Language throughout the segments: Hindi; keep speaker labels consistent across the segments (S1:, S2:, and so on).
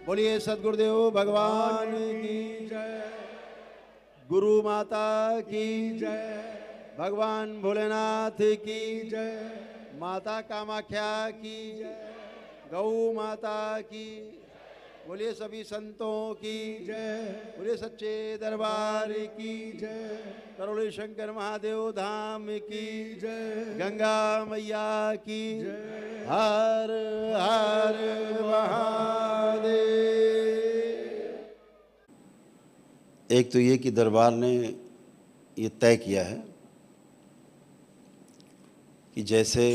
S1: बोलिए सद्गुरुदेव भगवान की जय, गुरु माता की जय, भगवान भोलेनाथ की जय, माता कामाख्या की जय, गौ माता की, बोलिए सभी संतों की जय, बोलिए सच्चे दरबार की जय, करोली शंकर महादेव धाम की जय, गंगा मैया की जय, हर हर महादेव। एक तो ये कि दरबार ने ये तय किया है कि जैसे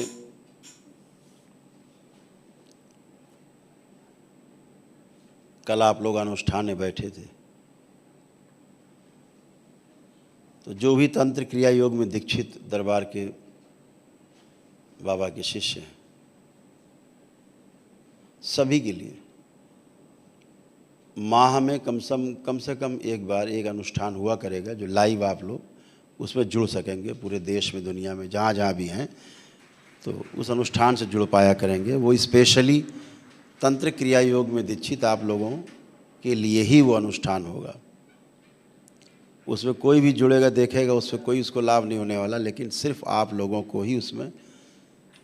S1: कल आप लोग अनुष्ठान में बैठे थे, तो जो भी तंत्र क्रिया योग में दीक्षित दरबार के बाबा के शिष्य हैं, सभी के लिए माह में कम से कम एक बार एक अनुष्ठान हुआ करेगा जो लाइव आप लोग उसमें जुड़ सकेंगे। पूरे देश में दुनिया में जहाँ जहाँ भी हैं तो उस अनुष्ठान से जुड़ पाया करेंगे। वो स्पेशली तंत्र क्रिया योग में दीक्षित आप लोगों के लिए ही वो अनुष्ठान होगा। उसमें कोई भी जुड़ेगा देखेगा, उसमें कोई उसको लाभ नहीं होने वाला, लेकिन सिर्फ आप लोगों को ही उसमें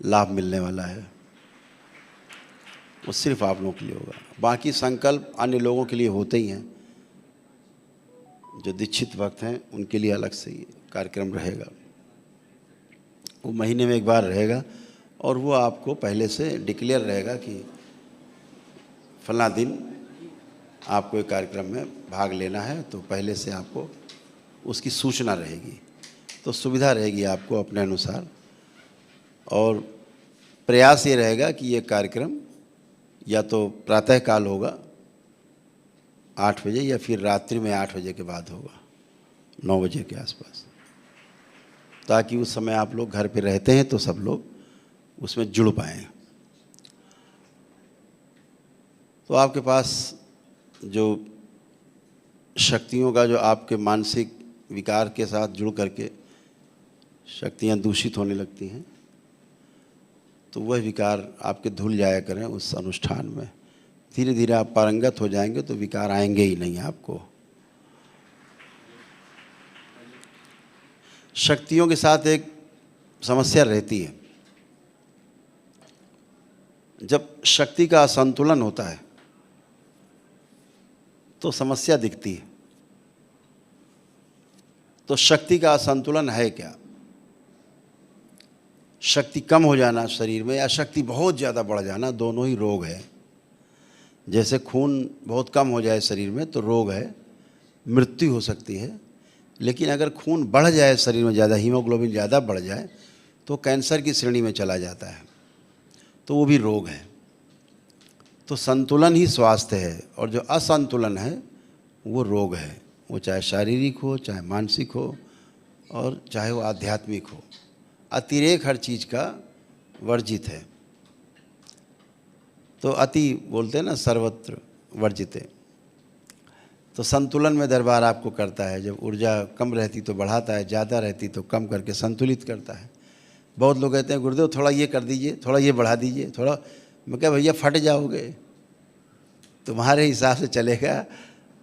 S1: लाभ मिलने वाला है। वो सिर्फ आप लोगों के लिए होगा। बाकी संकल्प अन्य लोगों के लिए होते ही हैं, जो दीक्षित भक्त हैं उनके लिए अलग से ही कार्यक्रम रहेगा। वो महीने में एक बार रहेगा और वो आपको पहले से डिक्लेयर रहेगा कि फला दिन आपको एक कार्यक्रम में भाग लेना है, तो पहले से आपको उसकी सूचना रहेगी, तो सुविधा रहेगी आपको अपने अनुसार। और प्रयास ये रहेगा कि ये कार्यक्रम या तो प्रातःकाल होगा 8 बजे या फिर रात्रि में 8 बजे के बाद होगा, 9 बजे के आसपास, ताकि उस समय आप लोग घर पे रहते हैं तो सब लोग उसमें जुड़ पाएँ। तो आपके पास जो शक्तियों का, जो आपके मानसिक विकार के साथ जुड़ करके शक्तियाँ दूषित होने लगती हैं, तो वह विकार आपके धुल जाया करें उस अनुष्ठान में। धीरे धीरे आप पारंगत हो जाएंगे तो विकार आएंगे ही नहीं आपको। शक्तियों के साथ एक समस्या रहती है, जब शक्ति का असंतुलन होता है तो समस्या दिखती है। तो शक्ति का असंतुलन है क्या? शक्ति कम हो जाना शरीर में या शक्ति बहुत ज़्यादा बढ़ जाना, दोनों ही रोग है। जैसे खून बहुत कम हो जाए शरीर में तो रोग है, मृत्यु हो सकती है। लेकिन अगर खून बढ़ जाए शरीर में ज़्यादा, हीमोग्लोबिन ज़्यादा बढ़ जाए तो कैंसर की श्रेणी में चला जाता है, तो वो भी रोग है। तो संतुलन ही स्वास्थ्य है, और जो असंतुलन है वो रोग है। वो चाहे शारीरिक हो, चाहे मानसिक हो, और चाहे वो आध्यात्मिक हो। अतिरेक हर चीज़ का वर्जित है। तो अति बोलते हैं ना, सर्वत्र वर्जित है। तो संतुलन में दरबार आपको करता है। जब ऊर्जा कम रहती तो बढ़ाता है, ज़्यादा रहती तो कम करके संतुलित करता है। बहुत लोग कहते हैं गुरुदेव थोड़ा ये कर दीजिए, थोड़ा ये बढ़ा दीजिए, थोड़ा। मैं क्या भैया फट जाओगे, तुम्हारे हिसाब से चलेगा।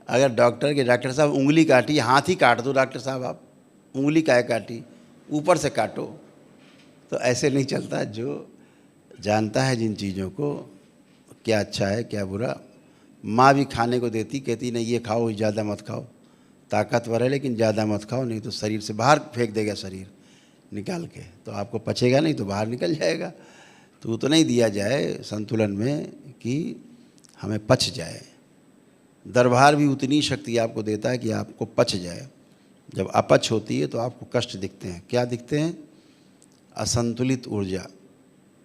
S1: अगर डॉक्टर साहब उंगली काटी, हाथ ही काट दो डॉक्टर साहब, आप उंगली काहे काटी, ऊपर से काटो, तो ऐसे नहीं चलता। जो जानता है जिन चीज़ों को, क्या अच्छा है क्या बुरा। माँ भी खाने को देती, कहती नहीं ये खाओ, ज़्यादा मत खाओ, ताकतवर है लेकिन ज़्यादा मत खाओ, नहीं तो शरीर से बाहर फेंक देगा शरीर निकाल के, तो आपको पचेगा नहीं तो बाहर निकल जाएगा। तो वो तो नहीं दिया जाए संतुलन में कि हमें पच जाए। दरबार भी उतनी शक्ति आपको देता है कि आपको पच जाए। जब अपच होती है तो आपको कष्ट दिखते हैं। क्या दिखते हैं? असंतुलित ऊर्जा।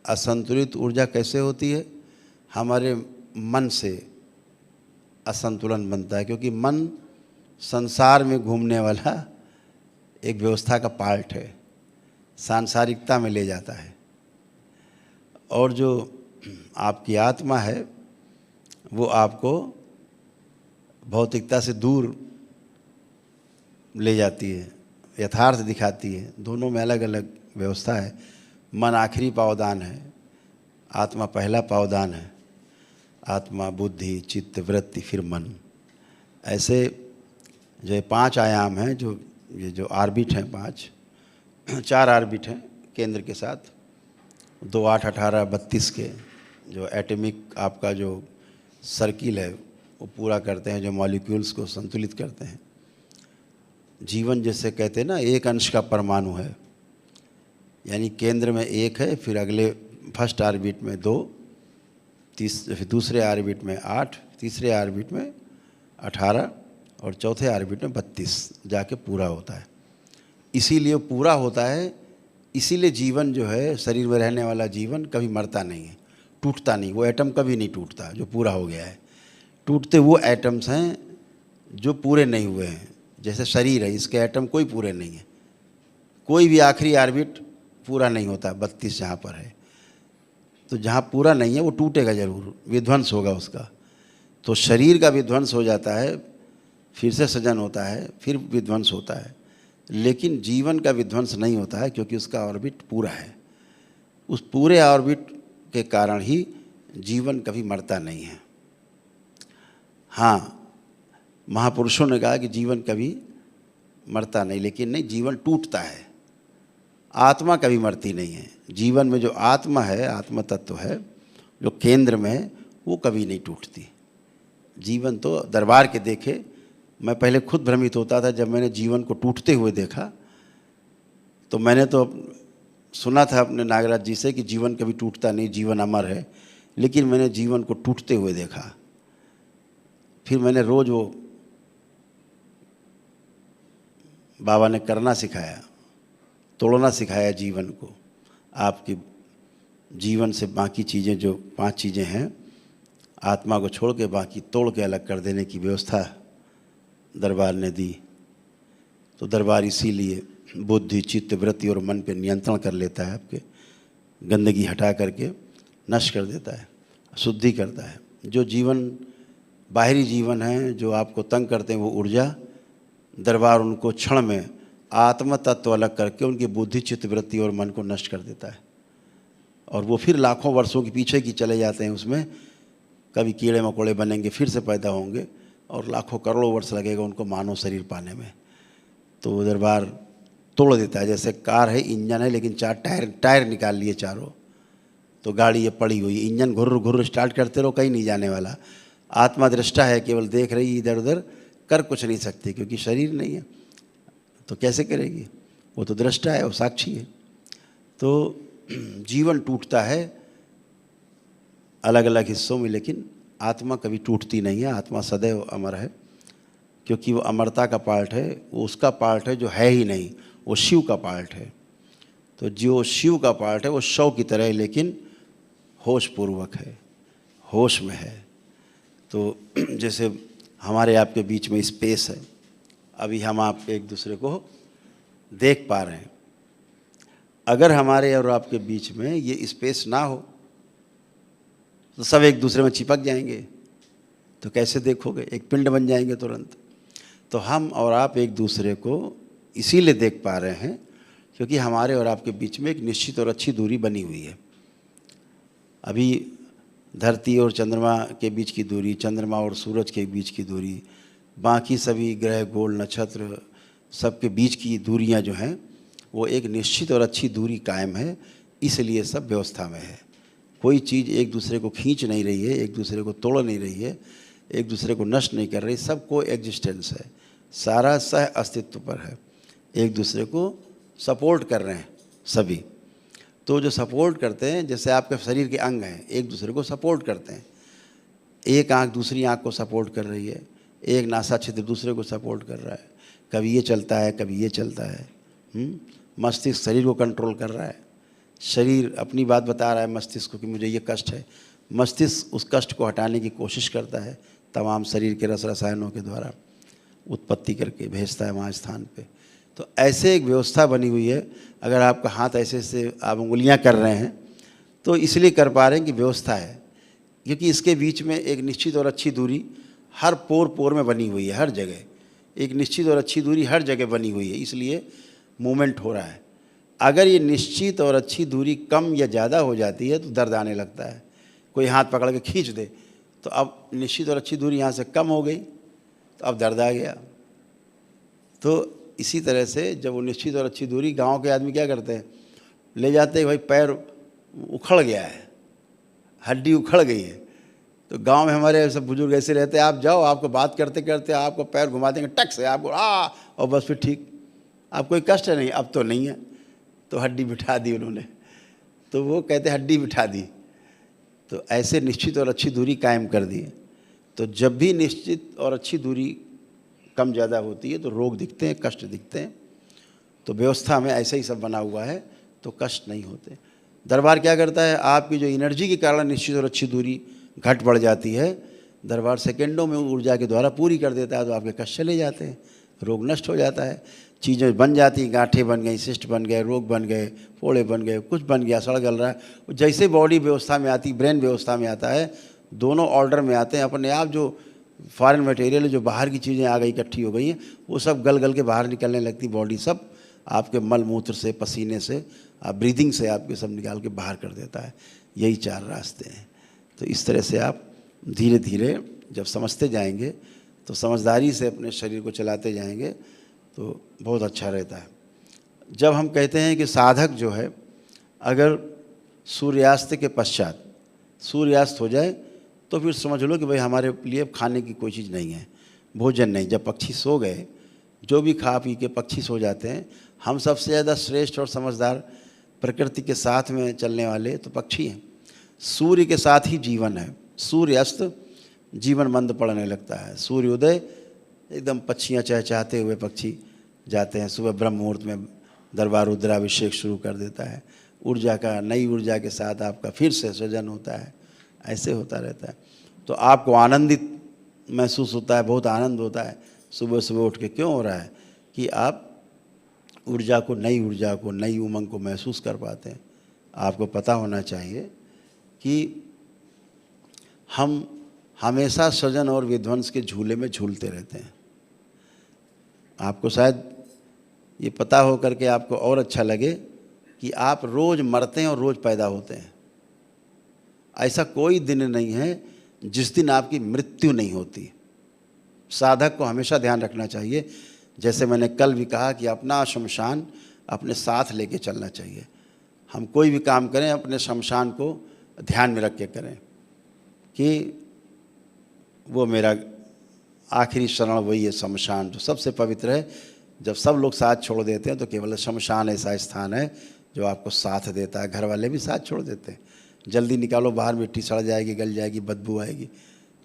S1: असंतुलित ऊर्जा कैसे होती है? हमारे मन से असंतुलन बनता है, क्योंकि मन संसार में घूमने वाला एक व्यवस्था का पार्ट है, सांसारिकता में ले जाता है। और जो आपकी आत्मा है वो आपको भौतिकता से दूर ले जाती है, यथार्थ दिखाती है। दोनों में अलग अलग व्यवस्था है। मन आखिरी पावदान है, आत्मा पहला पावदान है। आत्मा, बुद्धि, चित्त, वृत्ति, फिर मन। ऐसे जो ये 5 आयाम हैं, जो ये जो ऑर्बिट हैं 5, 4 ऑर्बिट हैं केंद्र के साथ, 2, 8, 18, 32 के जो एटॉमिक आपका जो सर्किल है वो पूरा करते हैं, जो मॉलिक्यूल्स को संतुलित करते हैं। जीवन जैसे कहते हैं ना, एक अंश का परमाणु है, यानी केंद्र में 1 है, फिर अगले फर्स्ट ऑर्बिट में 2, फिर दूसरे ऑर्बिट में 8, तीसरे ऑर्बिट में 18 और चौथे ऑर्बिट में 32 जाके पूरा होता है। इसीलिए पूरा होता है, इसीलिए जीवन जो है, शरीर में रहने वाला जीवन कभी मरता नहीं है, टूटता नहीं। वो एटम कभी नहीं टूटता जो पूरा हो गया है। टूटते वो एटम्स हैं जो पूरे नहीं हुए हैं। जैसे शरीर है, इसके एटम कोई पूरे नहीं है, कोई भी आखिरी ऑर्बिट पूरा नहीं होता। 32 जहाँ पर है, तो जहाँ पूरा नहीं है वो टूटेगा ज़रूर, विध्वंस होगा उसका। तो शरीर का विध्वंस हो जाता है, फिर से सृजन होता है, फिर विध्वंस होता है, लेकिन जीवन का विध्वंस नहीं होता है, क्योंकि उसका ऑर्बिट पूरा है। उस पूरे ऑर्बिट के कारण ही जीवन कभी मरता नहीं है। हाँ, महापुरुषों ने कहा कि जीवन कभी मरता नहीं, लेकिन नहीं, जीवन टूटता है। आत्मा कभी मरती नहीं है। जीवन में जो आत्मा है, आत्म तत्व है जो केंद्र में है, वो कभी नहीं टूटती। जीवन तो दरबार के देखे, मैं पहले खुद भ्रमित होता था। जब मैंने जीवन को टूटते हुए देखा तो मैंने तो सुना था अपने नागराज जी से कि जीवन कभी टूटता नहीं, जीवन अमर है, लेकिन मैंने जीवन को टूटते हुए देखा। फिर मैंने रोज़ वो बाबा ने करना सिखाया, तोड़ना सिखाया जीवन को। आपकी जीवन से बाकी चीज़ें, जो 5 चीज़ें हैं, आत्मा को छोड़ के बाकी तोड़ के अलग कर देने की व्यवस्था दरबार ने दी। तो दरबार इसीलिए बुद्धि, चित्त, वृत्ति और मन पे नियंत्रण कर लेता है। आपके गंदगी हटा करके नष्ट कर देता है, शुद्धि करता है। जो जीवन, बाहरी जीवन है जो आपको तंग करते हैं, वो ऊर्जा, दरबार उनको क्षण में आत्म तत्व अलग करके उनकी बुद्धि, चित्त, वृत्ति और मन को नष्ट कर देता है। और वो फिर लाखों वर्षों के पीछे की चले जाते हैं। उसमें कभी कीड़े मकोड़े बनेंगे, फिर से पैदा होंगे, और लाखों करोड़ों वर्ष लगेगा उनको मानव शरीर पाने में। तो वो दरबार तोड़ देता है। जैसे कार है, इंजन है, लेकिन 4 टायर निकाल लिए चारों, तो गाड़ी ये पड़ी हुई, इंजन घुर्र घुर्र स्टार्ट करते रहो, कहीं नहीं जाने वाला। आत्मा दृष्टा है, केवल देख रही, इधर उधर कर कुछ नहीं सकती, क्योंकि शरीर नहीं है तो कैसे करेगी। वो तो दृष्टा है, वो साक्षी है। तो जीवन टूटता है अलग अलग हिस्सों में, लेकिन आत्मा कभी टूटती नहीं है। आत्मा सदैव अमर है, क्योंकि वो अमरता का पार्ट है। वो उसका पार्ट है जो है ही नहीं, वो शिव का पार्ट है। तो जो शिव का पार्ट है वो शव की तरह है, लेकिन होश पूर्वक है, होश में है। तो जैसे हमारे आपके बीच में स्पेस है, अभी हम आप एक दूसरे को देख पा रहे हैं। अगर हमारे और आपके बीच में ये स्पेस ना हो तो सब एक दूसरे में चिपक जाएंगे, तो कैसे देखोगे, एक पिंड बन जाएंगे तुरंत। तो हम और आप एक दूसरे को इसीलिए देख पा रहे हैं क्योंकि हमारे और आपके बीच में एक निश्चित और अच्छी दूरी बनी हुई है। अभी धरती और चंद्रमा के बीच की दूरी, चंद्रमा और सूरज के बीच की दूरी, बाकी सभी ग्रह, गोल, नक्षत्र, सबके बीच की दूरियां जो हैं वो एक निश्चित और अच्छी दूरी कायम है। इसलिए सब व्यवस्था में है। कोई चीज़ एक दूसरे को खींच नहीं रही है, एक दूसरे को तोड़ नहीं रही है, एक दूसरे को नष्ट नहीं कर रही। सब को एग्जिस्टेंस है, सारा सह अस्तित्व पर है, एक दूसरे को सपोर्ट कर रहे हैं सभी। तो जो सपोर्ट करते हैं, जैसे आपके शरीर के अंग हैं, एक दूसरे को सपोर्ट करते हैं। एक आँख दूसरी आँख को सपोर्ट कर रही है, एक नासा छिद्र दूसरे को सपोर्ट कर रहा है। कभी ये चलता है, कभी ये चलता है। मस्तिष्क शरीर को कंट्रोल कर रहा है, शरीर अपनी बात बता रहा है मस्तिष्क को कि मुझे ये कष्ट है। मस्तिष्क उस कष्ट को हटाने की कोशिश करता है, तमाम शरीर के रस रसायनों के द्वारा उत्पत्ति करके भेजता है वहाँ स्थान पे। तो ऐसे एक व्यवस्था बनी हुई है। अगर आपका हाथ ऐसे से आप उंगलियाँ कर रहे हैं तो इसलिए कर पा रहे हैं कि व्यवस्था है, क्योंकि इसके बीच में एक निश्चित और अच्छी दूरी हर पोर पोर में बनी हुई है। हर जगह एक निश्चित और अच्छी दूरी हर जगह बनी हुई है, इसलिए मूवमेंट हो रहा है। अगर ये निश्चित और अच्छी दूरी कम या ज़्यादा हो जाती है तो दर्द आने लगता है। कोई हाथ पकड़ के खींच दे तो अब निश्चित और अच्छी दूरी यहाँ से कम हो गई, तो अब दर्द आ गया। तो इसी तरह से जब वो निश्चित और अच्छी दूरी, गांव के आदमी क्या करते हैं, ले जाते हैं, भाई पैर उखड़ गया है, हड्डी उखड़ गई है। तो गांव में हमारे सब बुजुर्ग ऐसे रहते हैं, आप जाओ, आपको बात करते करते आपको पैर घुमा देंगे टक से, आपको और बस फिर ठीक, आप कोई कष्ट नहीं, अब तो नहीं है। तो हड्डी बिठा दी उन्होंने, तो वो कहते हड्डी बिठा दी। तो ऐसे निश्चित और अच्छी दूरी कायम कर दी। तो जब भी निश्चित और अच्छी दूरी कम ज़्यादा होती है तो रोग दिखते हैं, कष्ट दिखते हैं। तो व्यवस्था में ऐसा ही सब बना हुआ है, तो कष्ट नहीं होते। दरबार क्या करता है, आपकी जो एनर्जी के कारण निश्चित और अच्छी दूरी घट बढ़ जाती है, दरबार सेकंडों में ऊर्जा के द्वारा पूरी कर देता है। तो आपके कष्ट चले जाते हैं, रोग नष्ट हो जाता है, चीज़ें बन जाती, गांठें बन गई, सिस्ट बन गए, रोग बन गए, फोड़े बन गए, कुछ बन गया, सड़ गल रहा है। जैसे बॉडी व्यवस्था में आती, ब्रेन व्यवस्था में आता है, दोनों ऑर्डर में आते हैं। अपने आप जो फॉरेन मटेरियल, जो बाहर की चीज़ें आ गई, इकट्ठी हो गई हैं, वो सब गल गल के बाहर निकलने लगती। बॉडी सब आपके मल मूत्र से, पसीने से, ब्रीदिंग से आपके सब निकाल के बाहर कर देता है। यही 4 रास्ते हैं। तो इस तरह से आप धीरे धीरे जब समझते जाएंगे, तो समझदारी से अपने शरीर को चलाते जाएंगे, तो बहुत अच्छा रहता है। जब हम कहते हैं कि साधक जो है, अगर सूर्यास्त के पश्चात सूर्यास्त हो जाए तो फिर समझ लो कि भाई हमारे लिए खाने की कोई चीज़ नहीं है, भोजन नहीं। जब पक्षी सो गए, जो भी खा पी के पक्षी सो जाते हैं, हम सबसे ज़्यादा श्रेष्ठ और समझदार प्रकृति के साथ में चलने वाले तो पक्षी हैं। सूर्य के साथ ही जीवन है। सूर्य अस्त जीवन मंद पड़ने लगता है, सूर्योदय एकदम पक्षियाँ चहचहाते हुए पक्षी जाते हैं। सुबह ब्रह्म मुहूर्त में दरबार रुद्राभिषेक शुरू कर देता है, ऊर्जा का, नई ऊर्जा के साथ आपका फिर से सृजन होता है। ऐसे होता रहता है। तो आपको आनंदित महसूस होता है, बहुत आनंद होता है सुबह सुबह उठ के। क्यों हो रहा है कि आप ऊर्जा को, नई ऊर्जा को, नई उमंग को महसूस कर पाते हैं। आपको पता होना चाहिए कि हम हमेशा सृजन और विध्वंस के झूले में झूलते रहते हैं। आपको शायद ये पता हो करके आपको और अच्छा लगे कि आप रोज़ मरते हैं और रोज़ पैदा होते हैं। ऐसा कोई दिन नहीं है जिस दिन आपकी मृत्यु नहीं होती। साधक को हमेशा ध्यान रखना चाहिए, जैसे मैंने कल भी कहा कि अपना शमशान अपने साथ लेके चलना चाहिए। हम कोई भी काम करें, अपने शमशान को ध्यान में रख के करें कि वो मेरा आखिरी शरण वही है, शमशान जो सबसे पवित्र है। जब सब लोग साथ छोड़ देते हैं तो केवल शमशान ऐसा स्थान है जो आपको साथ देता है। घर वाले भी साथ छोड़ देते हैं, जल्दी निकालो बाहर, मिट्टी सड़ जाएगी, गल जाएगी, बदबू आएगी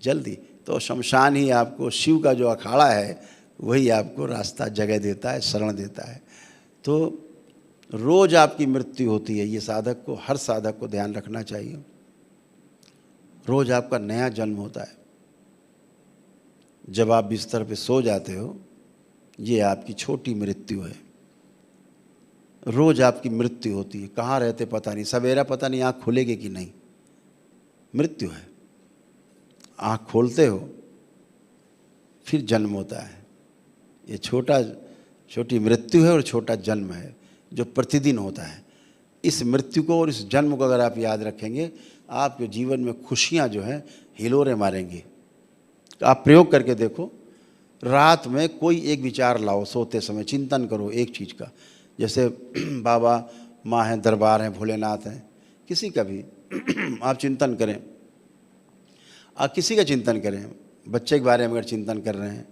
S1: जल्दी। तो शमशान ही आपको, शिव का जो अखाड़ा है वही आपको रास्ता, जगह देता है, शरण देता है। तो रोज़ आपकी मृत्यु होती है, ये साधक को, हर साधक को ध्यान रखना चाहिए। रोज़ आपका नया जन्म होता है। जब आप बिस्तर पे सो जाते हो, ये आपकी छोटी मृत्यु है। रोज़ आपकी मृत्यु होती है, कहाँ रहते पता नहीं, सवेरा पता नहीं आँख खुलेगी कि नहीं, मृत्यु है। आँख खोलते हो फिर जन्म होता है। ये छोटी मृत्यु है और छोटा जन्म है जो प्रतिदिन होता है। इस मृत्यु को और इस जन्म को अगर आप याद रखेंगे, आपके जीवन में खुशियाँ जो हैं हिलोरे मारेंगी। तो आप प्रयोग करके देखो, रात में कोई एक विचार लाओ, सोते समय चिंतन करो एक चीज़ का। जैसे बाबा माँ हैं, दरबार हैं, भोलेनाथ हैं, किसी का भी आप चिंतन करें। आप किसी का चिंतन करें, बच्चे के बारे में अगर चिंतन कर रहे हैं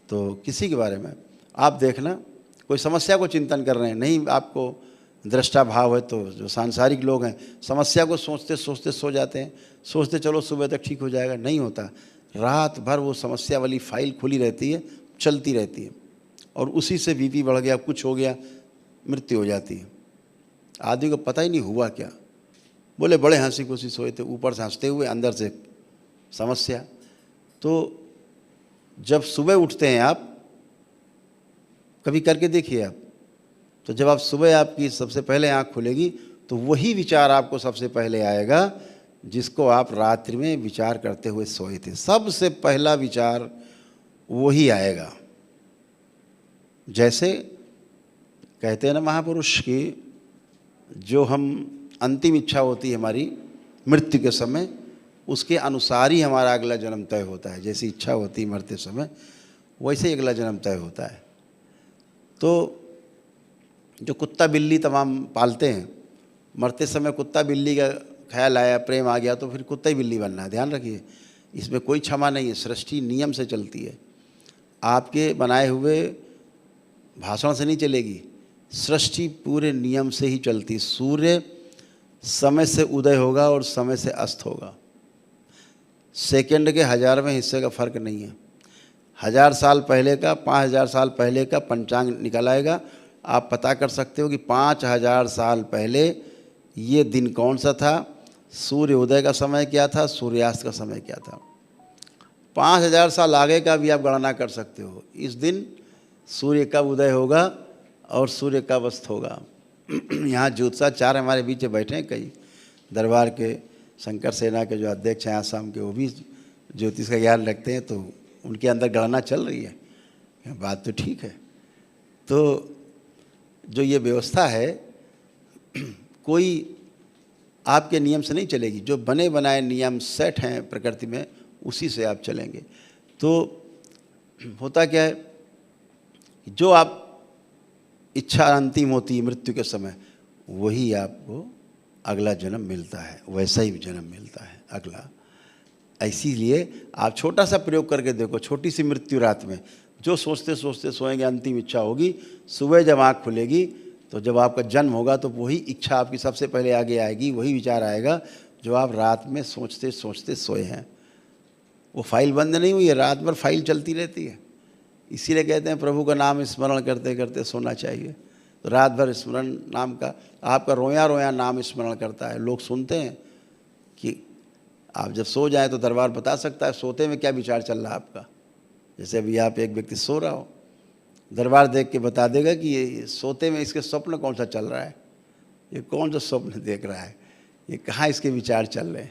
S1: तो किसी के बारे में आप देखना। कोई समस्या को चिंतन कर रहे हैं, नहीं आपको दृष्टा भाव है तो जो सांसारिक लोग हैं समस्या को सोचते सोचते सो जाते हैं, सोचते चलो सुबह तक ठीक हो जाएगा, नहीं होता। रात भर वो समस्या वाली फाइल खुली रहती है, चलती रहती है, और उसी से बीपी बढ़ गया, कुछ हो गया, मृत्यु हो जाती है। आदमी को पता ही नहीं हुआ क्या। बोले बड़े हंसी खुशी सोए थे, ऊपर से हंसते हुए अंदर से समस्या। तो जब सुबह उठते हैं आप, कभी करके देखिए आप, तो जब आप सुबह, आपकी सबसे पहले आँख खुलेगी तो वही विचार आपको सबसे पहले आएगा जिसको आप रात्रि में विचार करते हुए सोए थे। सबसे पहला विचार वही आएगा। जैसे कहते हैं ना महापुरुष की, जो हम अंतिम इच्छा होती है हमारी मृत्यु के समय, उसके अनुसार ही हमारा अगला जन्म तय होता है। जैसी इच्छा होती मरते समय, वैसे ही अगला जन्म तय होता है। तो जो कुत्ता बिल्ली तमाम पालते हैं, मरते समय कुत्ता बिल्ली का ख्याल आया, प्रेम आ गया, तो फिर कुत्ता ही बिल्ली बनना है। ध्यान रखिए, इसमें कोई क्षमा नहीं है। सृष्टि नियम से चलती है, आपके बनाए हुए भाषण से नहीं चलेगी। सृष्टि पूरे नियम से ही चलती। सूर्य समय से उदय होगा और समय से अस्त होगा। सेकंड के 1000वें हिस्से का फर्क नहीं है। 1000 साल पहले का, 5000 साल पहले का पंचांग निकल आएगा। आप पता कर सकते हो कि 5000 साल पहले ये दिन कौन सा था, सूर्य उदय का समय क्या था, सूर्यास्त का समय क्या था। 5000 साल आगे का भी आप गणना कर सकते हो। इस दिन सूर्य कब उदय होगा और सूर्य कब अस्त होगा। यहाँ ज्योतिषाचार्य हमारे बीच बैठे हैं, कई दरबार के शंकर सेना के जो अध्यक्ष हैं आसाम के, वो भी ज्योतिष का ज्ञान रखते हैं, तो उनके अंदर गणना चल रही है। बात तो ठीक है। तो जो ये व्यवस्था है, कोई आपके नियम से नहीं चलेगी। जो बने बनाए नियम सेट हैं प्रकृति में, उसी से आप चलेंगे। तो होता क्या है, जो आप इच्छा अंतिम होती है मृत्यु के समय, वही आपको अगला जन्म मिलता है, वैसा ही जन्म मिलता है अगला। इसीलिए आप छोटा सा प्रयोग करके देखो, छोटी सी मृत्यु रात में, जो सोचते सोचते सोएंगे अंतिम इच्छा होगी, सुबह जब आँख खुलेगी तो जब आपका जन्म होगा तो वही इच्छा आपकी सबसे पहले आगे आएगी, वही विचार आएगा जो आप रात में सोचते सोचते सोए हैं। वो फाइल बंद नहीं हुई है, रात भर फाइल चलती रहती है। इसीलिए कहते हैं प्रभु का नाम स्मरण करते करते सोना चाहिए। तो रात भर स्मरण नाम का, आपका रोया रोया नाम स्मरण करता है। लोग सुनते हैं कि आप जब सो जाएं तो दरबार बता सकता है सोते में क्या विचार चल रहा है आपका। जैसे अभी आप एक व्यक्ति सो रहा हो, दरबार देख के बता देगा कि ये सोते में इसके स्वप्न कौन सा चल रहा है, ये कौन सा स्वप्न देख रहा है, ये कहाँ इसके विचार चल रहे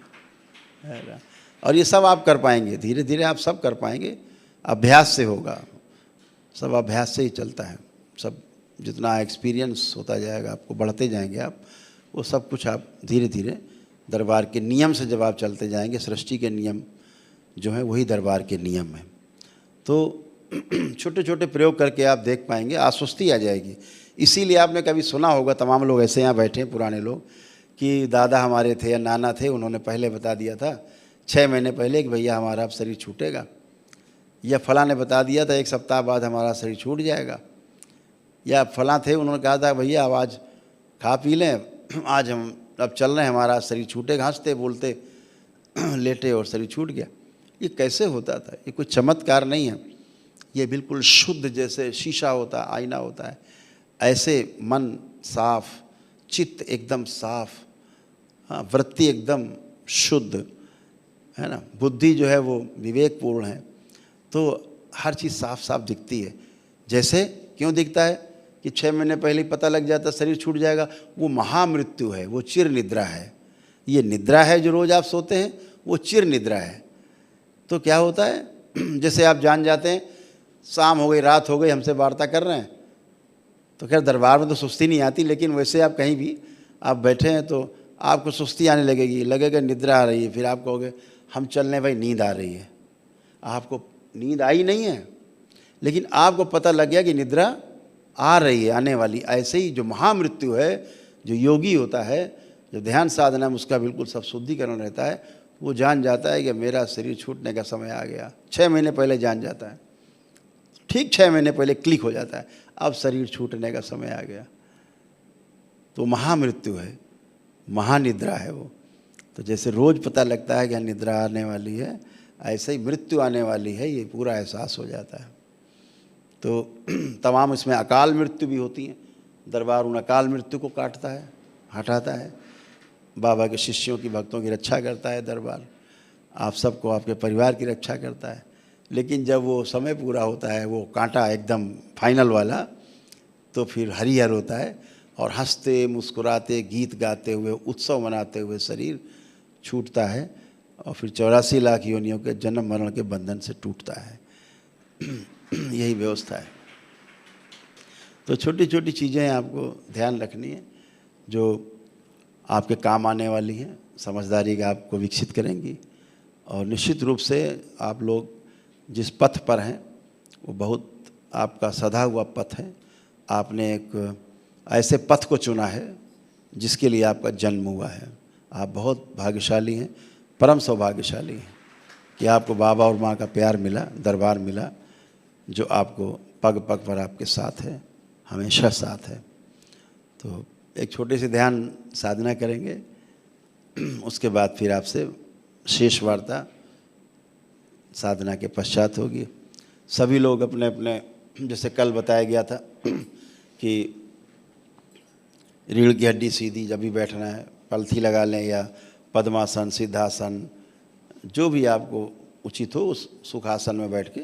S1: हैं। और ये सब आप कर पाएंगे, धीरे धीरे आप सब कर पाएंगे। अभ्यास से होगा, सब अभ्यास से ही चलता है। सब जितना एक्सपीरियंस होता जाएगा, आपको बढ़ते जाएंगे आप, वो सब कुछ आप धीरे धीरे दरबार के नियम से जब आप चलते जाएंगे, सृष्टि के नियम जो है वही दरबार के नियम हैं। तो छोटे छोटे प्रयोग करके आप देख पाएंगे, आश्वस्ति आ जाएगी। इसीलिए आपने कभी सुना होगा, तमाम लोग ऐसे यहाँ बैठे हैं पुराने लोग, कि दादा हमारे थे या नाना थे, उन्होंने पहले बता दिया था 6 महीने पहले कि भैया हमारा अब शरीर छूटेगा, या फलां ने बता दिया था 1 सप्ताह बाद हमारा शरीर छूट जाएगा, या फलां थे उन्होंने कहा था भैया अब आज खा पी लें, आज हम अब चल रहे हैं, हमारा शरीर छूटेगा। हंसते बोलते लेटे और शरीर छूट गया। ये कैसे होता था? ये कोई चमत्कार नहीं है, ये बिल्कुल शुद्ध, जैसे शीशा होता है, आईना होता है, ऐसे मन साफ, चित्त एकदम साफ, हाँ, वृत्ति एकदम शुद्ध है ना, बुद्धि जो है वो विवेकपूर्ण है, तो हर चीज़ साफ साफ दिखती है। जैसे क्यों दिखता है कि 6 महीने पहले ही पता लग जाता शरीर छूट जाएगा। वो महामृत्यु है, वो चिर निद्रा है। ये निद्रा है जो रोज़ आप सोते हैं, वो चिर निद्रा है। तो क्या होता है, जैसे आप जान जाते हैं शाम हो गई, रात हो गई, हमसे वार्ता कर रहे हैं, तो खैर दरबार में तो सुस्ती नहीं आती, लेकिन वैसे आप कहीं भी आप बैठे हैं तो आपको सुस्ती आने लगेगी, लगेगा निद्रा आ रही है। फिर आप कहोगे हम चल रहे भाई, नींद आ रही है। आपको नींद आई नहीं है, लेकिन आपको पता लग गया कि निद्रा आ रही है, आने वाली। ऐसे ही जो महामृत्यु है, जो योगी होता है, जो ध्यान साधना में उसका बिल्कुल सब शुद्धिकरण रहता है, वो जान जाता है कि मेरा शरीर छूटने का समय आ गया। 6 महीने पहले जान जाता है, ठीक 6 महीने पहले क्लिक हो जाता है, अब शरीर छूटने का समय आ गया। तो महामृत्यु है, महानिद्रा है वो। तो जैसे रोज़ पता लगता है कि निद्रा आने वाली है, ऐसे ही मृत्यु आने वाली है, ये पूरा एहसास हो जाता है। तो तमाम इसमें अकाल मृत्यु भी होती हैं। दरबार उन अकाल मृत्यु को काटता है, हटाता है। बाबा के शिष्यों की, भक्तों की रक्षा करता है दरबार। आप सबको, आपके परिवार की रक्षा करता है। लेकिन जब वो समय पूरा होता है, वो कांटा एकदम फाइनल वाला, तो फिर हरिहर होता है और हंसते मुस्कुराते गीत गाते हुए उत्सव मनाते हुए शरीर छूटता है और फिर 84 लाख योनियों के जन्म मरण के बंधन से टूटता है। यही व्यवस्था है। तो छोटी छोटी चीज़ें आपको ध्यान रखनी है जो आपके काम आने वाली हैं, समझदारी का आपको विकसित करेंगी। और निश्चित रूप से आप लोग जिस पथ पर हैं वो बहुत आपका सधा हुआ पथ है। आपने एक ऐसे पथ को चुना है जिसके लिए आपका जन्म हुआ है। आप बहुत भाग्यशाली हैं, परम सौभाग्यशाली हैं कि आपको बाबा और माँ का प्यार मिला, दरबार मिला, जो आपको पग पग पर आपके साथ है, हमेशा साथ है। तो एक छोटे से ध्यान साधना करेंगे, उसके बाद फिर आपसे शेष वार्ता साधना के पश्चात होगी। सभी लोग अपने अपने, जैसे कल बताया गया था कि रीढ़ की हड्डी सीधी जब भी बैठना है, पलथी लगा लें या पद्मासन, सिद्धासन, जो भी आपको उचित हो उस सुखासन में बैठ के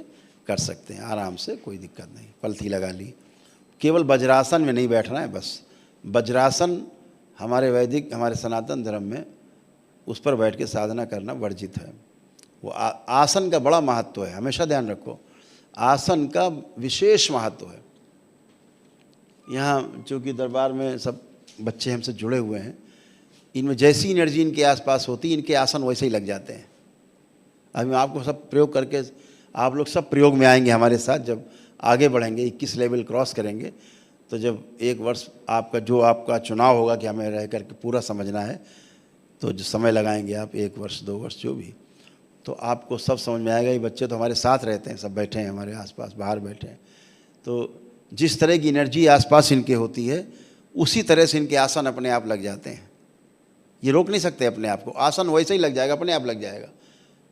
S1: कर सकते हैं आराम से, कोई दिक्कत नहीं। पलथी लगा ली, केवल वज्रासन में नहीं बैठना है बस। वज्रासन हमारे वैदिक, हमारे सनातन धर्म में उस पर बैठ के साधना करना वर्जित है। वो आसन का बड़ा महत्व है, हमेशा ध्यान रखो, आसन का विशेष महत्व है। यहाँ चूँकि दरबार में सब बच्चे हमसे जुड़े हुए हैं, इनमें जैसी एनर्जी इनके आसपास होती है, इनके आसन वैसे ही लग जाते हैं। अभी मैं आपको सब प्रयोग करके, आप लोग सब प्रयोग में आएंगे हमारे साथ। जब आगे बढ़ेंगे, 21 लेवल क्रॉस करेंगे, तो जब एक वर्ष आपका जो आपका चुनाव होगा कि हमें रह करके पूरा समझना है, तो जो समय लगाएंगे आप, 1 वर्ष 2 वर्ष जो भी, तो आपको सब समझ में आएगा। ये बच्चे तो हमारे साथ रहते हैं, सब बैठे हैं हमारे आसपास, बाहर बैठे हैं। तो जिस तरह की एनर्जी आसपास इनके होती है, उसी तरह से इनके आसन अपने आप लग जाते हैं। ये रोक नहीं सकते अपने आप को, आसन वैसे ही लग जाएगा, अपने आप लग जाएगा।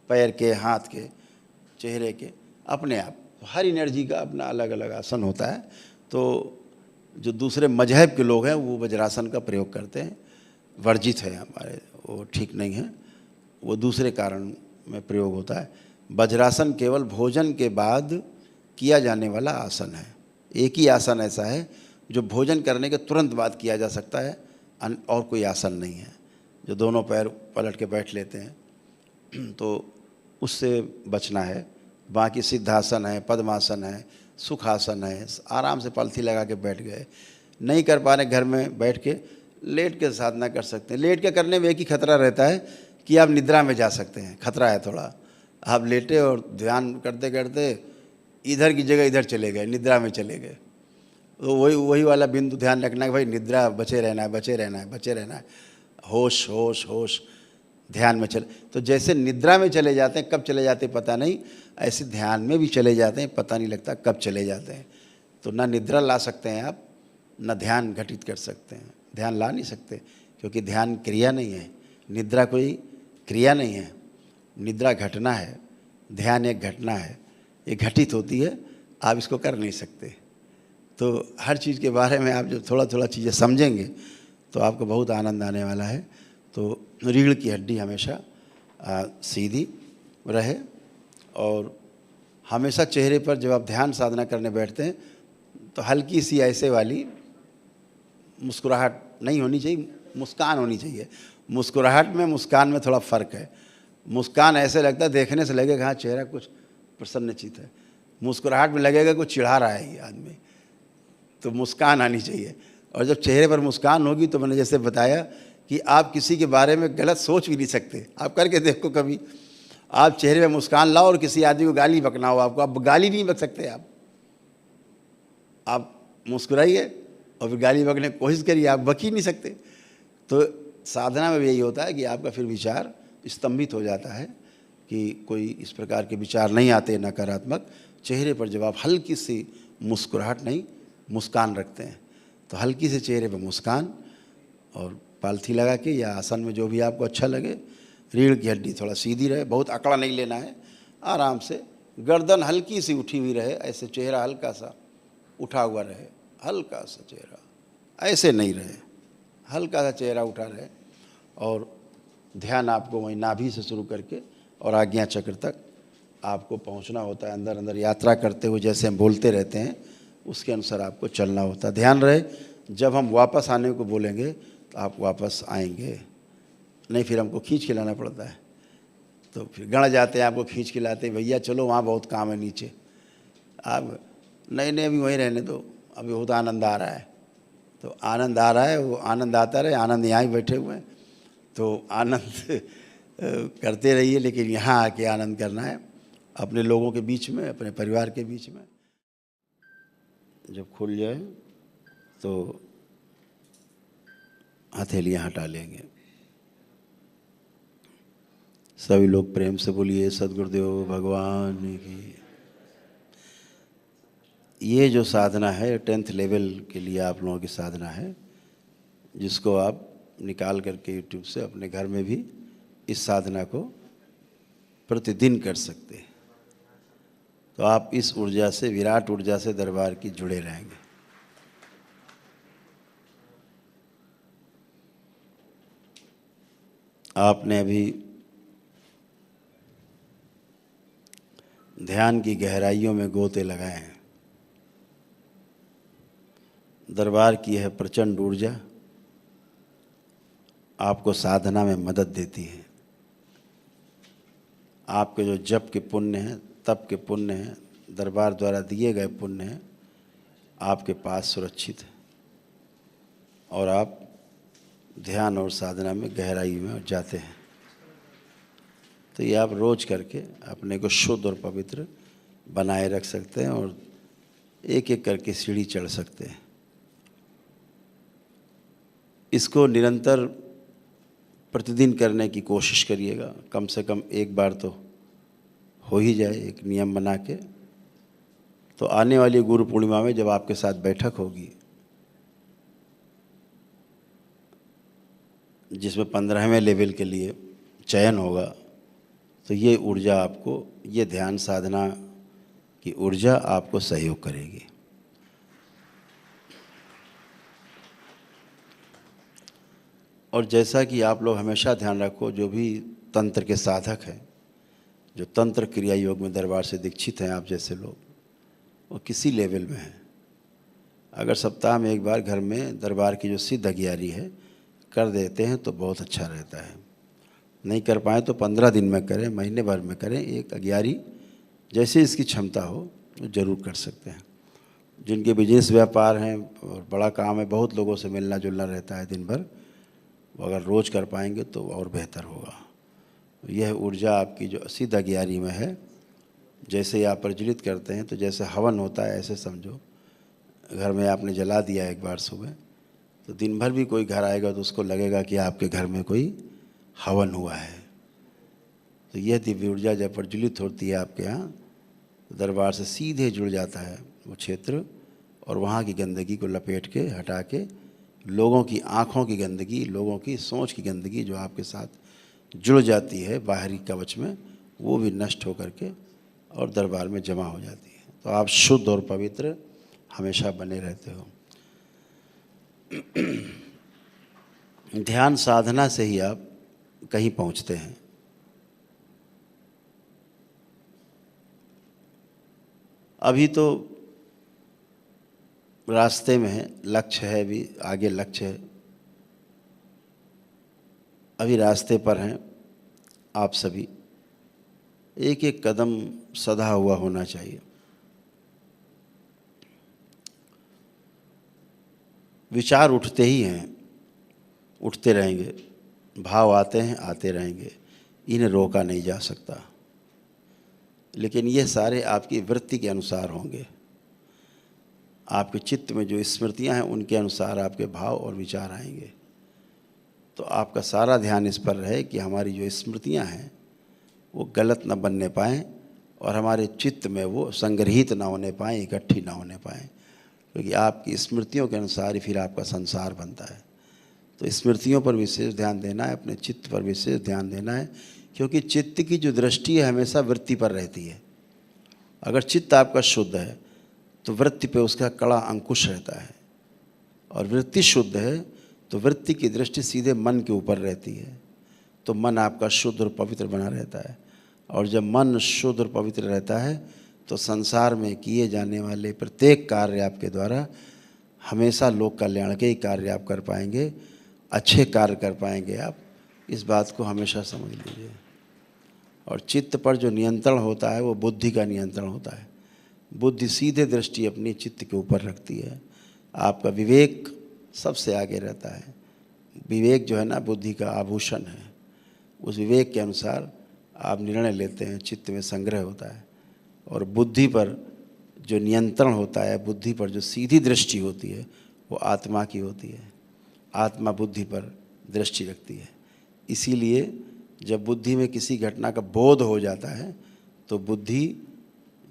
S1: पैर के, हाथ के, चेहरे के, अपने आप। हर एनर्जी का अपना अलग अलग आसन होता है। तो जो दूसरे मजहब के लोग हैं वो वज्रासन का प्रयोग करते हैं, वर्जित है हमारे, वो ठीक नहीं है, वो दूसरे कारण में प्रयोग होता है। वज्रासन केवल भोजन के बाद किया जाने वाला आसन है। एक ही आसन ऐसा है जो भोजन करने के तुरंत बाद किया जा सकता है, और कोई आसन नहीं है। जो दोनों पैर पलट के बैठ लेते हैं तो उससे बचना है। बाकी सिद्धासन है, पद्मासन है, सुखासन है, आराम से पलथी लगा के बैठ गए। नहीं कर पा रहे घर में, बैठ के लेट के साधना कर सकते हैं। लेट के करने में एक ही खतरा रहता है कि आप निद्रा में जा सकते हैं, खतरा है थोड़ा। आप लेटे और ध्यान करते करते इधर की जगह इधर चले गए, निद्रा में चले गए। तो वही वाला बिंदु ध्यान रखना है, भाई निद्रा, बचे रहना है, बचे रहना है, बचे रहना है, होश होश होश, ध्यान में चले। तो जैसे निद्रा में चले जाते हैं, कब चले जाते हैं पता नहीं, ऐसे ध्यान में भी चले जाते हैं, पता नहीं लगता कब चले जाते हैं। तो ना निद्रा ला सकते हैं आप, ना ध्यान घटित कर सकते हैं। ध्यान ला नहीं सकते, क्योंकि ध्यान क्रिया नहीं है, निद्रा कोई क्रिया नहीं है। निद्रा घटना है, ध्यान एक घटना है, ये घटित होती है, आप इसको कर नहीं सकते। तो हर चीज़ के बारे में आप जब थोड़ा थोड़ा चीज़ें समझेंगे तो आपको बहुत आनंद आने वाला है। तो रीढ़ की हड्डी हमेशा सीधी रहे, और हमेशा चेहरे पर जब आप ध्यान साधना करने बैठते हैं तो हल्की सी ऐसे वाली मुस्कुराहट नहीं होनी चाहिए, मुस्कान होनी चाहिए। मुस्कुराहट में, मुस्कान में थोड़ा फ़र्क है। मुस्कान ऐसे लगता है, देखने से लगेगा हाँ चेहरा कुछ प्रसन्नचित है। मुस्कुराहट में लगेगा कुछ चिढ़ा रहा है ये आदमी। तो मुस्कान आनी चाहिए, और जब चेहरे पर मुस्कान होगी तो मैंने जैसे बताया कि आप किसी के बारे में गलत सोच भी नहीं सकते। आप करके देखो कभी, आप चेहरे पे मुस्कान लाओ और किसी आदमी को गाली बकना हो आपको, आप गाली नहीं बक सकते। आप मुस्कुराइए और फिर गाली बकने की कोशिश करिए, आप बक ही नहीं सकते। तो साधना में भी यही होता है कि आपका फिर विचार स्तंभित हो जाता है, कि कोई इस प्रकार के विचार नहीं आते नकारात्मक। चेहरे पर जब आप हल्की सी मुस्कुराहट नहीं, मुस्कान रखते हैं, तो हल्की से चेहरे पर मुस्कान, और पालथी लगा के या आसन में जो भी आपको अच्छा लगे। रीढ़ की हड्डी थोड़ा सीधी रहे, बहुत अकड़ा नहीं लेना है, आराम से। गर्दन हल्की सी उठी हुई रहे, ऐसे चेहरा हल्का सा उठा हुआ रहे, हल्का सा चेहरा, ऐसे नहीं रहे, हल्का सा चेहरा उठा रहे। और ध्यान आपको वहीं नाभि से शुरू करके और आज्ञा चक्र तक आपको पहुंचना होता है। अंदर अंदर यात्रा करते हुए जैसे हम बोलते रहते हैं, उसके अनुसार आपको चलना होता है। ध्यान रहे, जब हम वापस आने को बोलेंगे तो आप वापस आएंगे, नहीं फिर हमको खींच के लाना पड़ता है। तो फिर गण जाते हैं, आपको खींच के लाते हैं, भैया चलो वहाँ बहुत काम है नीचे। आप नहीं अभी वहीं रहने दो, अभी बहुत आनंद आ रहा है। तो आनंद आ रहा है, वो आनंद आता रहे, आनंद यहाँ ही बैठे हुए हैं। तो आनंद करते रहिए, लेकिन यहाँ आके आनंद करना है अपने लोगों के बीच में, अपने परिवार के बीच में। जब खुल जाए तो हथेलियाँ हटा लेंगे। सभी लोग प्रेम से बोलिए सद्गुरुदेव भगवान की। ये जो साधना है 10th लेवल के लिए आप लोगों की साधना है, जिसको आप निकाल करके YouTube से अपने घर में भी इस साधना को प्रतिदिन कर सकते हैं। तो आप इस ऊर्जा से, विराट ऊर्जा से दरबार की जुड़े रहेंगे। आपने अभी ध्यान की गहराइयों में गोते लगाए हैं। दरबार की है प्रचंड ऊर्जा आपको साधना में मदद देती है। आपके जो जप के पुण्य हैं, तप के पुण्य हैं, दरबार द्वारा दिए गए पुण्य हैं, आपके पास सुरक्षित है और आप ध्यान और साधना में गहराई में जाते हैं। तो ये आप रोज करके अपने को शुद्ध और पवित्र बनाए रख सकते हैं और एक एक करके सीढ़ी चढ़ सकते हैं। इसको निरंतर प्रतिदिन करने की कोशिश करिएगा। कम से कम एक बार तो हो ही जाए, एक नियम बना के। तो आने वाली गुरु पूर्णिमा में जब आपके साथ बैठक होगी, जिसमें 15वें लेवल के लिए चयन होगा, तो ये ऊर्जा आपको, ये ध्यान साधना की ऊर्जा आपको सहयोग करेगी। और जैसा कि आप लोग हमेशा ध्यान रखो, जो भी तंत्र के साधक हैं, जो तंत्र क्रिया योग में दरबार से दीक्षित हैं, आप जैसे लोग, वो किसी लेवल में हैं, अगर सप्ताह में एक बार घर में दरबार की जो सिद्ध अगियारी है कर देते हैं तो बहुत अच्छा रहता है। नहीं कर पाए तो 15 दिन में करें, महीने भर में करें। एक अगियारी जैसे इसकी क्षमता हो तो ज़रूर कर सकते हैं। जिनके बिजनेस व्यापार हैं और बड़ा काम है, बहुत लोगों से मिलना जुलना रहता है दिन भर, वो अगर रोज़ कर पाएंगे तो और बेहतर होगा। यह ऊर्जा आपकी जो सिद्ध अगियारी में है, जैसे आप प्रज्वलित करते हैं तो जैसे हवन होता है, ऐसे समझो घर में आपने जला दिया एक बार सुबह, तो दिन भर भी कोई घर आएगा तो उसको लगेगा कि आपके घर में कोई हवन हुआ है। तो यह दिव्य ऊर्जा जब प्रज्वलित होती है आपके यहाँ, तो दरबार से सीधे जुड़ जाता है वो क्षेत्र और वहाँ की गंदगी को लपेट के हटा के, लोगों की आँखों की गंदगी, लोगों की सोच की गंदगी जो आपके साथ जुड़ जाती है बाहरी कवच में, वो भी नष्ट होकर के और दरबार में जमा हो जाती है। तो आप शुद्ध और पवित्र हमेशा बने रहते हो। ध्यान साधना से ही आप कहीं पहुंचते हैं। अभी तो रास्ते में है, लक्ष्य है, भी आगे लक्ष्य है, अभी रास्ते पर हैं आप सभी। एक एक कदम सधा हुआ होना चाहिए। विचार उठते ही हैं, उठते रहेंगे, भाव आते हैं, आते रहेंगे, इन्हें रोका नहीं जा सकता। लेकिन ये सारे आपकी वृत्ति के अनुसार होंगे। आपके चित्त में जो स्मृतियां हैं उनके अनुसार आपके भाव और विचार आएंगे। तो आपका सारा ध्यान इस पर रहे कि हमारी जो स्मृतियां हैं वो गलत न बनने पाएँ और हमारे चित्त में वो संग्रहित ना होने पाएँ, इकट्ठी ना होने पाएँ, क्योंकि आपकी स्मृतियों के अनुसार ही फिर आपका संसार बनता है। तो स्मृतियों पर विशेष ध्यान देना है, अपने चित्त पर विशेष ध्यान देना है, क्योंकि चित्त की जो दृष्टि है हमेशा वृत्ति पर रहती है। अगर चित्त आपका शुद्ध है तो वृत्ति पे उसका कड़ा अंकुश रहता है, और वृत्ति शुद्ध है तो वृत्ति की दृष्टि सीधे मन के ऊपर रहती है। तो मन आपका शुद्ध और पवित्र बना रहता है, और जब मन शुद्ध और पवित्र रहता है तो संसार में किए जाने वाले प्रत्येक कार्य आपके द्वारा हमेशा लोक कल्याण के ही कार्य आप कर पाएंगे, अच्छे कार्य कर पाएंगे आप। इस बात को हमेशा समझ लीजिए। और चित्त पर जो नियंत्रण होता है वो बुद्धि का नियंत्रण होता है। बुद्धि सीधे दृष्टि अपनी चित्त के ऊपर रखती है। आपका विवेक सबसे आगे रहता है। विवेक जो है ना, बुद्धि का आभूषण है, उस विवेक के अनुसार आप निर्णय लेते हैं, चित्त में संग्रह होता है और बुद्धि पर जो नियंत्रण होता है, बुद्धि पर जो सीधी दृष्टि होती है वो आत्मा की होती है। आत्मा बुद्धि पर दृष्टि रखती है। इसीलिए जब बुद्धि में किसी घटना का बोध हो जाता है तो बुद्धि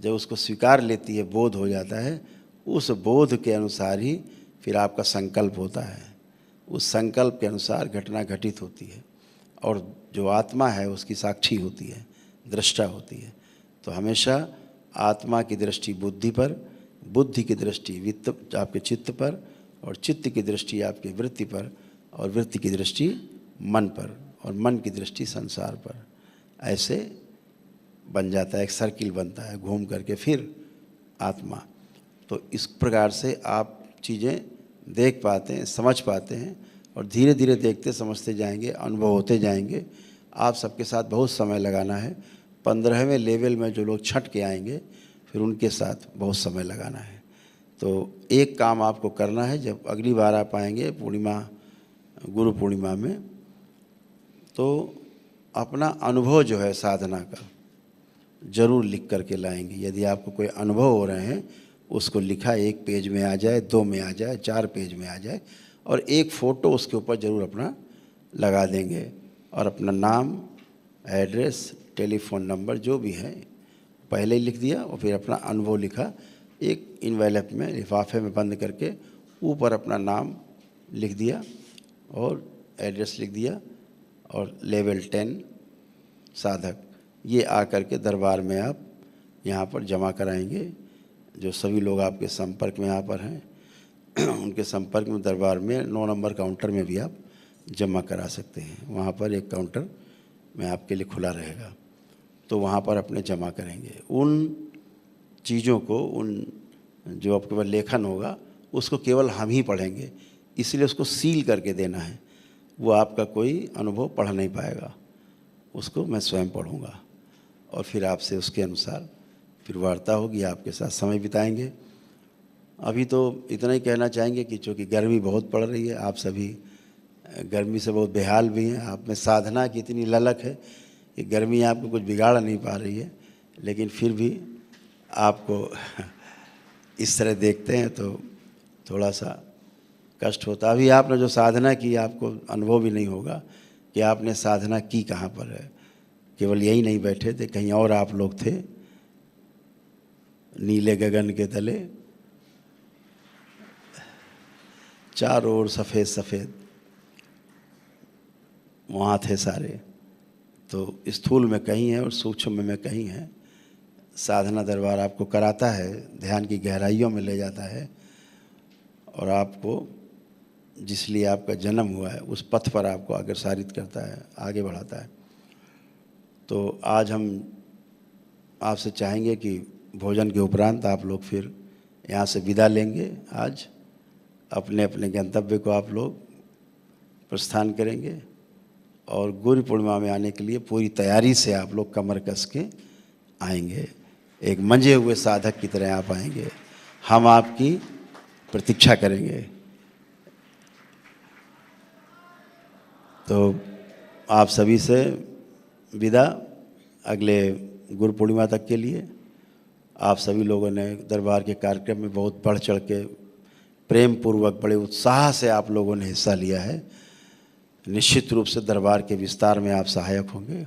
S1: जब उसको स्वीकार लेती है, बोध हो जाता है, उस बोध के अनुसार ही फिर आपका संकल्प होता है। उस संकल्प के अनुसार घटना घटित होती है और जो आत्मा है उसकी साक्षी होती है, दृष्टा होती है। तो हमेशा आत्मा की दृष्टि बुद्धि पर, बुद्धि की दृष्टि वित्त आपके चित्त पर, और चित्त की दृष्टि आपकी वृत्ति पर, और वृत्ति की दृष्टि मन पर, और मन की दृष्टि संसार पर। ऐसे बन जाता है, एक सर्किल बनता है घूम करके फिर आत्मा। तो इस प्रकार से आप चीज़ें देख पाते हैं, समझ पाते हैं, और धीरे धीरे देखते समझते जाएंगे, अनुभव होते जाएंगे। आप सबके साथ बहुत समय लगाना है। 15वें लेवल में जो लोग छट के आएंगे फिर उनके साथ बहुत समय लगाना है। तो एक काम आपको करना है, जब अगली बार आप आएंगे पूर्णिमा, गुरु पूर्णिमा में, तो अपना अनुभव जो है साधना का ज़रूर लिख करके लाएंगे। यदि आपको कोई अनुभव हो रहे हैं उसको लिखा 1 पेज में आ जाए, 2 में आ जाए, 4 पेज में आ जाए, और एक फ़ोटो उसके ऊपर ज़रूर अपना लगा देंगे, और अपना नाम, एड्रेस, टेलीफोन नंबर जो भी है पहले ही लिख दिया, और फिर अपना अनुभव लिखा एक इन्वेलप में, लिफाफे में बंद करके, ऊपर अपना नाम लिख दिया और एड्रेस लिख दिया, और लेवल 10 साधक, ये आकर के दरबार में आप यहाँ पर जमा कराएंगे। जो सभी लोग आपके संपर्क में यहाँ पर हैं उनके संपर्क में दरबार में 9 नंबर काउंटर में भी आप जमा करा सकते हैं। वहाँ पर एक काउंटर में आपके लिए खुला रहेगा, तो वहाँ पर अपने जमा करेंगे। उन चीज़ों को, उन जो आपके पास लेखन होगा उसको केवल हम ही पढ़ेंगे, इसलिए उसको सील करके देना है। वो आपका कोई अनुभव पढ़ नहीं पाएगा, उसको मैं स्वयं पढ़ूँगा, और फिर आपसे उसके अनुसार फिर वार्ता होगी, आपके साथ समय बिताएंगे। अभी तो इतना ही कहना चाहेंगे कि चूँकि गर्मी बहुत पड़ रही है, आप सभी गर्मी से बहुत बेहाल भी हैं। आप में साधना की इतनी ललक है कि गर्मी आपको कुछ बिगाड़ नहीं पा रही है, लेकिन फिर भी आपको इस तरह देखते हैं तो थोड़ा सा कष्ट होता। अभी आपने जो साधना की आपको अनुभव भी नहीं होगा कि आपने साधना की कहाँ पर है। केवल यही नहीं बैठे थे, कहीं और आप लोग थे, नीले गगन के तले, चारों ओर सफ़ेद सफ़ेद वहाँ थे सारे। तो स्थूल में कहीं है और सूक्ष्म में कहीं है। साधना दरबार आपको कराता है, ध्यान की गहराइयों में ले जाता है, और आपको जिसलिए आपका जन्म हुआ है उस पथ पर आपको अग्रसारित करता है, आगे बढ़ाता है। तो आज हम आपसे चाहेंगे कि भोजन के उपरांत आप लोग फिर यहाँ से विदा लेंगे। आज अपने अपने गंतव्य को आप लोग प्रस्थान करेंगे, और गुरु पूर्णिमा में आने के लिए पूरी तैयारी से आप लोग कमर कस के आएंगे। एक मंजे हुए साधक की तरह आप आएंगे, हम आपकी प्रतीक्षा करेंगे। तो आप सभी से विदा अगले गुरु पूर्णिमा तक के लिए। आप सभी लोगों ने दरबार के कार्यक्रम में बहुत बढ़ चढ़ के, प्रेम पूर्वक, बड़े उत्साह से आप लोगों ने हिस्सा लिया है। निश्चित रूप से दरबार के विस्तार में आप सहायक होंगे।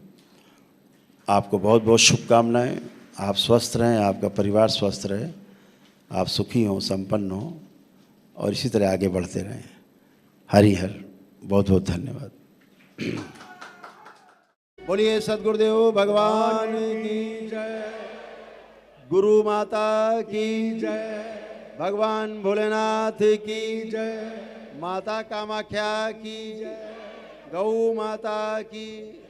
S1: आपको बहुत बहुत शुभकामनाएं। आप स्वस्थ रहें, आपका परिवार स्वस्थ रहे, आप सुखी हों, संपन्न हों, और इसी तरह आगे बढ़ते रहें। हरि हर। बहुत बहुत धन्यवाद।
S2: बोलिए सद्गुरुदेव भगवान की जय, गुरु माता की जय, भगवान भोलेनाथ की जय, माता कामाख्या की जय, गौ माता की।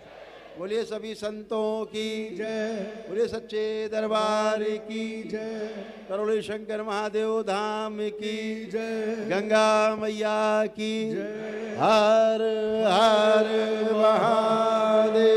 S2: बोलिए सभी संतों की जय, बोलिए सच्चे दरबार की जय, करोड़े शंकर महादेव धाम की जय, गंगा मैया की जय। हर हर महादेव।